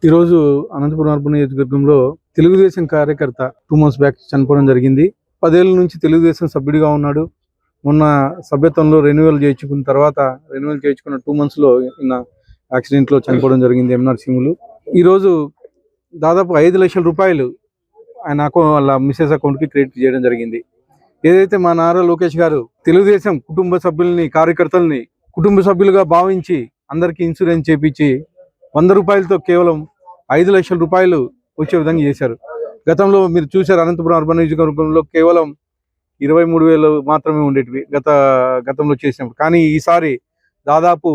ఈరోజు అనంతపురం అర్బన్ నియోజకవర్గంలో తెలుగుదేశం కార్యకర్త 2 months బ్యాక్ చనిపోవడం జరిగింది. 10 ఏళ్ల నుంచి తెలుగుదేశం సభ్యుడిగా ఉన్నాడు. మొన్న సభ్యత్వంలో రెన్యువల్ చేయించుకున్న తర్వాత రెన్యువల్ చేయించుకున్న 2 months లో నిన్న యాక్సిడెంట్ లో చనిపోవడం జరిగింది. ఎంఆర్ సింగులు ఈరోజు దాదాపు 5 లక్షల రూపాయలు ఆయన వాళ్ళ మిసెస్ అకౌంట్ కి క్రెడిట్ చేయడం జరిగింది. ఏదైతే మా నారా లోకేష్ గారు తెలుగుదేశం కుటుంబ సభ్యుల్ని కార్యకర్తల్ని కుటుంబ సభ్యులుగా భావించి అందరికీ ఇన్సూరెన్స్ చేపించి 100 రూపాయలతో కేవలం 5 లక్షల రూపాయలు వచ్చే విధంగా చేశారు. గతంలో మీరు చూశారు, అనంతపురం అర్బన్ నియోజకవర్గంలో కేవలం 23,000 మాత్రమే ఉండేటివి గతంలో చేసినప్పుడు. కానీ ఈసారి దాదాపు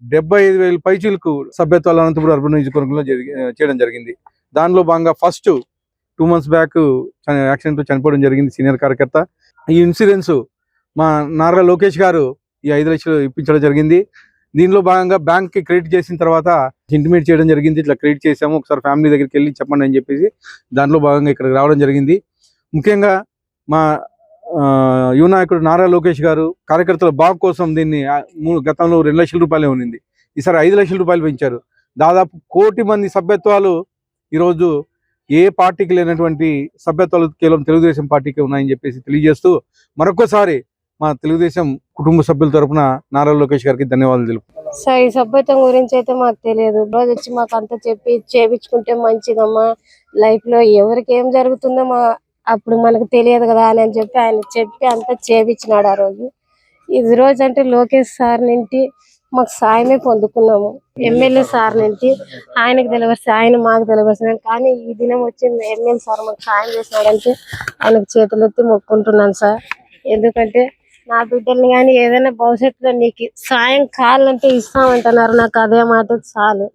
75,000 పైచీలకు సభ్యత్వాలు అనంతపురం అర్బన్ నియోజకవర్గంలో చేయడం జరిగింది. దానిలో భాగంగా ఫస్ట్ 2 months బ్యాక్ యాక్సిడెంట్ చనిపోవడం జరిగింది సీనియర్ కార్యకర్త. ఈ ఇన్సూరెన్స్ మా నారా లోకేష్ గారు ఈ 5 లక్షలు ఇప్పించడం జరిగింది. దీనిలో భాగంగా బ్యాంక్ కి క్రెడిట్ చేసిన తర్వాత ఇంటిమేట్ చేయడం జరిగింది. ఇట్లా క్రెడిట్ చేసాము, ఒకసారి ఫ్యామిలీ దగ్గరికి వెళ్ళి చెప్పండి అని చెప్పేసి దాంట్లో భాగంగా ఇక్కడికి రావడం జరిగింది. ముఖ్యంగా మా యువ నాయకుడు నారా లోకేష్ గారు కార్యకర్తల బాగు కోసం దీన్ని గతంలో 2 లక్షల రూపాయలే ఉన్నింది, ఈసారి 5 లక్షల రూపాయలు పెంచారు. దాదాపు 1 కోటి మంది సభ్యత్వాలు ఈరోజు ఏ పార్టీకి లేనటువంటి సభ్యత్వాలు కేవలం తెలుగుదేశం పార్టీకి ఉన్నాయని చెప్పేసి తెలియజేస్తూ మరొకసారి మా తెలుగుదేశం కుటుంబ సభ్యుల తరపున నారా లోకేష్ గారికి ధన్యవాదాలు తెలుపు. సార్, ఈ సభ్యత్వం గురించి అయితే మాకు తెలియదు. రోజు వచ్చి మాకు అంతా చెప్పి చేపించుకుంటే మంచిదమ్మా, లైఫ్ లో ఎవరికి ఏం జరుగుతుందో అప్పుడు మనకు తెలియదు కదా అని చెప్పి ఆయన చెప్పి అంతా చేపించినాడు. ఆ రోజు ఇది రోజు అంటే లోకేష్ సార్ నుండి మాకు సాయమే పొందుకున్నాము. ఎమ్మెల్యే సార్ నుంచి ఆయనకు తెలియదు, ఆయన మాకు తెలియదు. కానీ ఈ దినం వచ్చి ఎమ్మెల్యే సార్ మాకు సాయం చేసినాడంటే ఆయనకు చేతులెత్తి మొక్కుంటున్నాను సార్. ఎందుకంటే నా బిడ్డల్ని కానీ ఏదైనా భవిష్యత్తులో నీకు సాయం కావాలంటే ఇస్తామంటున్నారు. నాకు అదే మాట చాలు.